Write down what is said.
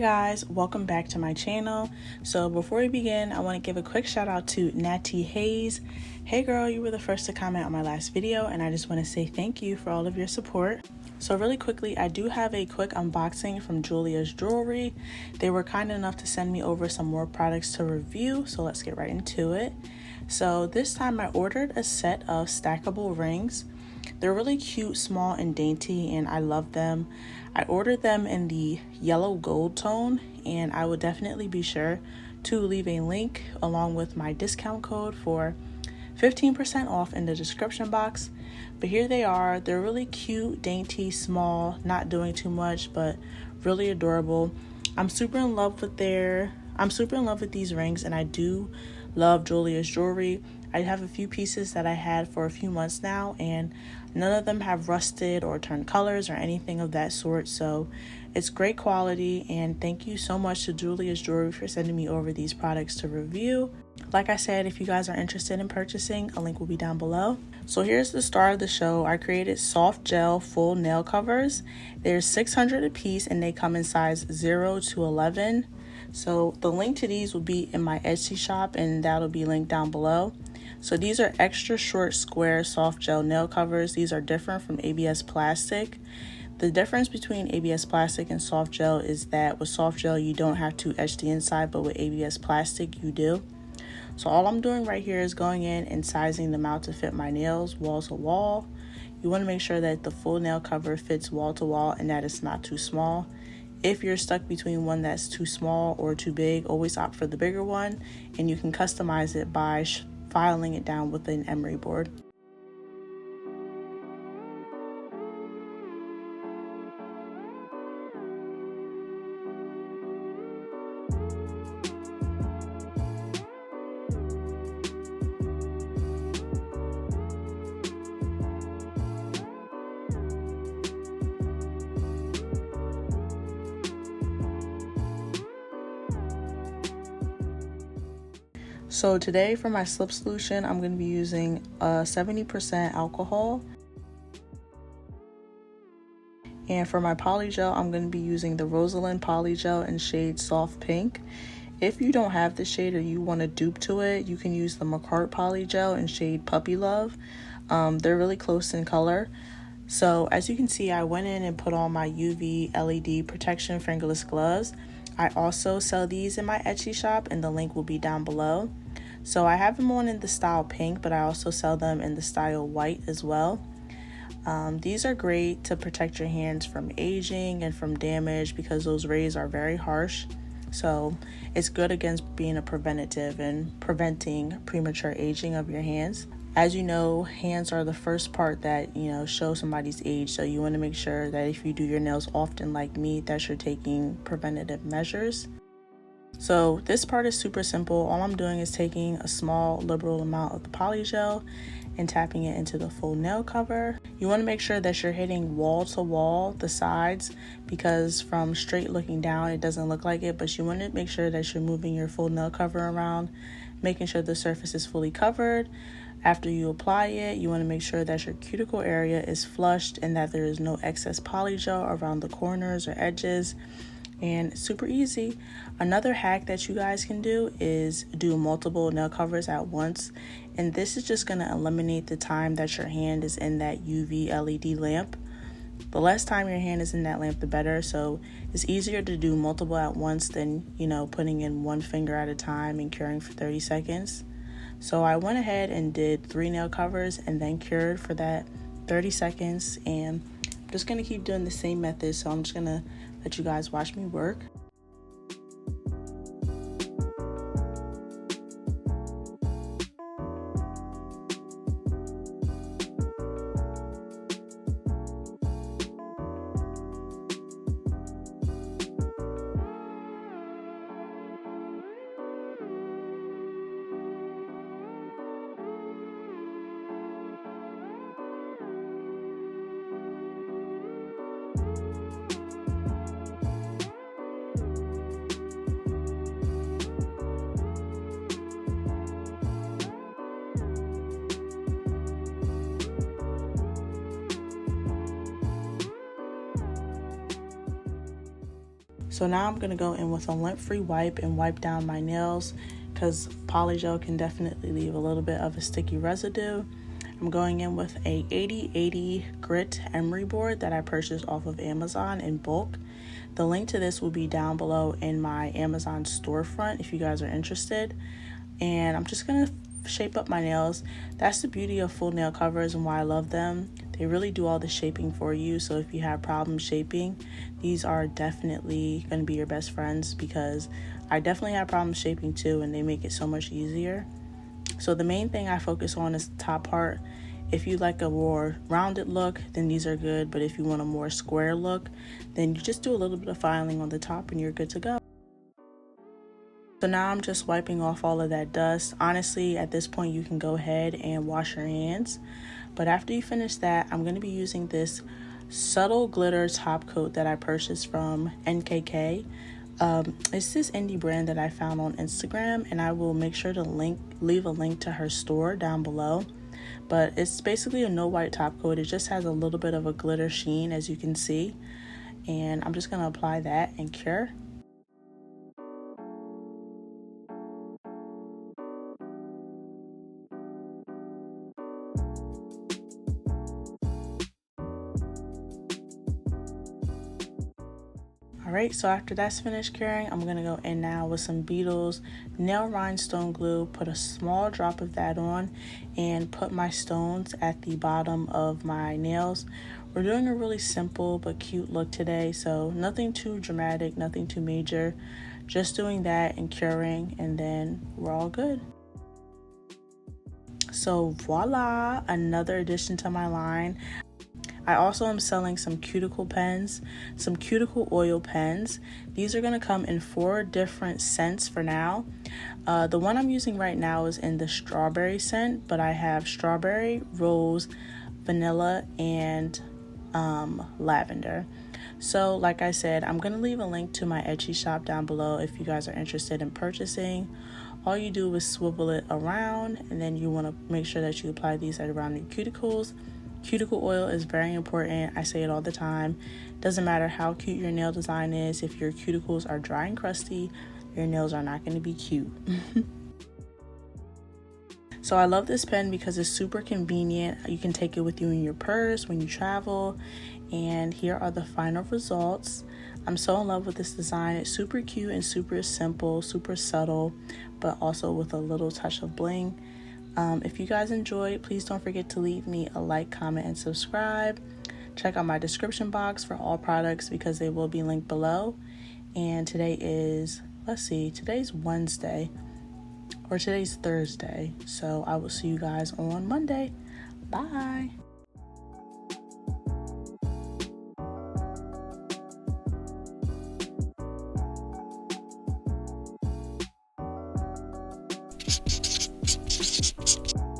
guys, welcome back to my channel. So before we begin, I want to give a quick shout out to Natty Hayes. Hey girl, you were the first to comment on my last video and I just want to say thank you for all of your support. So really quickly, I do have a quick unboxing from Jeulia Jewelry. They were kind enough to send me over some more products to review, so let's get right into it. So this time I ordered a set of stackable rings. They're really cute, small, and dainty, and I love them. I ordered them in the yellow gold tone, and I will definitely be sure to leave a link along with my discount code for 15% off in the description box. But here they are. They're really cute, dainty, small, not doing too much, but really adorable. I'm super in love with these rings, and I do love Jeulia's jewelry. I have a few pieces that I had for a few months now, and none of them have rusted or turned colors or anything of that sort, so it's great quality. And thank you so much to Jeulia's Jewelry for sending me over these products to review. Like I said, if you guys are interested in purchasing, a link will be down below. So here's the star of the show. I created soft gel full nail covers. There's 600 a piece and they come in size 0 to 11. So the link to these will be in my Etsy shop and that'll be linked down below. So these are extra short square soft gel nail covers. These are different from ABS plastic. The difference between ABS plastic and soft gel is that with soft gel you don't have to etch the inside, but with ABS plastic you do. So all I'm doing right here is going in and sizing them out to fit my nails wall to wall. You want to make sure that the full nail cover fits wall to wall and that it's not too small. If you're stuck between one that's too small or too big, always opt for the bigger one, and you can customize it by filing it down with an emery board. So today for my slip solution, I'm going to be using 70% alcohol. And for my polygel, I'm going to be using the Rosalind Polygel in shade Soft Pink. If you don't have the shade or you want to dupe to it, you can use the MAKARRT Polygel in shade Puppy Love. They're really close in color. So as you can see, I went in and put on my UV LED protection fingerless gloves. I also sell these in my Etsy shop and the link will be down below. So I have them on in the style pink, but I also sell them in the style white as well. These are great to protect your hands from aging and from damage because those rays are very harsh. So it's good against being a preventative and preventing premature aging of your hands. As you know, hands are the first part that, show somebody's age. So you want to make sure that if you do your nails often like me, that you're taking preventative measures. So this part is super simple. All I'm doing is taking a small liberal amount of the polygel and tapping it into the full nail cover. You want to make sure that you're hitting wall to wall, the sides, because from straight looking down it doesn't look like it, but you want to make sure that you're moving your full nail cover around, making sure the surface is fully covered. After you apply it, you want to make sure that your cuticle area is flushed and that there is no excess polygel around the corners or edges. And super easy. Another hack that you guys can do is do multiple nail covers at once, and this is just going to eliminate the time that your hand is in that UV LED lamp. The less time your hand is in that lamp, the better. So it's easier to do multiple at once than putting in one finger at a time and curing for 30 seconds. So I went ahead and did 3 nail covers and then cured for that 30 seconds, and I'm just going to keep doing the same method. So I'm just going to let you guys watch me work. So now I'm going to go in with a lint-free wipe and wipe down my nails because Polygel can definitely leave a little bit of a sticky residue. I'm going in with a 8080 grit emery board that I purchased off of Amazon in bulk. The link to this will be down below in my Amazon storefront if you guys are interested. And I'm just going to shape up my nails. That's the beauty of full nail covers and why I love them. They really do all the shaping for you. So if you have problems shaping, these are definitely going to be your best friends, because I definitely have problems shaping too, and they make it so much easier. So the main thing I focus on is the top part. If you like a more rounded look, then these are good. But if you want a more square look, then you just do a little bit of filing on the top and you're good to go. So now I'm just wiping off all of that dust. Honestly, at this point, you can go ahead and wash your hands. But after you finish that, I'm going to be using this subtle glitter top coat that I purchased from NKK. It's this indie brand that I found on Instagram, and I will make sure to leave a link to her store down below. But it's basically a no white top coat. It just has a little bit of a glitter sheen, as you can see. And I'm just going to apply that and cure. Alright, so after that's finished curing, I'm going to go in now with some Beetles nail rhinestone glue, put a small drop of that on, and put my stones at the bottom of my nails. We're doing a really simple but cute look today, so nothing too dramatic, nothing too major. Just doing that and curing, and then we're all good. So voila, another addition to my line. I also am selling some cuticle pens, some cuticle oil pens. These are going to come in 4 different scents for now. The one I'm using right now is in the strawberry scent, but I have strawberry, rose, vanilla, and lavender. So like I said, I'm going to leave a link to my Etsy shop down below if you guys are interested in purchasing. All you do is swivel it around, and then you want to make sure that you apply these at around your cuticles. Cuticle oil is very important. I say it all the time. Doesn't matter how cute your nail design is. If your cuticles are dry and crusty, your nails are not going to be cute. So I love this pen because it's super convenient. You can take it with you in your purse when you travel. And here are the final results. I'm so in love with this design. It's super cute and super simple, super subtle, but also with a little touch of bling. If you guys enjoyed, please don't forget to leave me a like, comment, and subscribe. Check out my description box for all products because they will be linked below. And today is, today's Wednesday, or today's Thursday. So I will see you guys on Monday. Bye.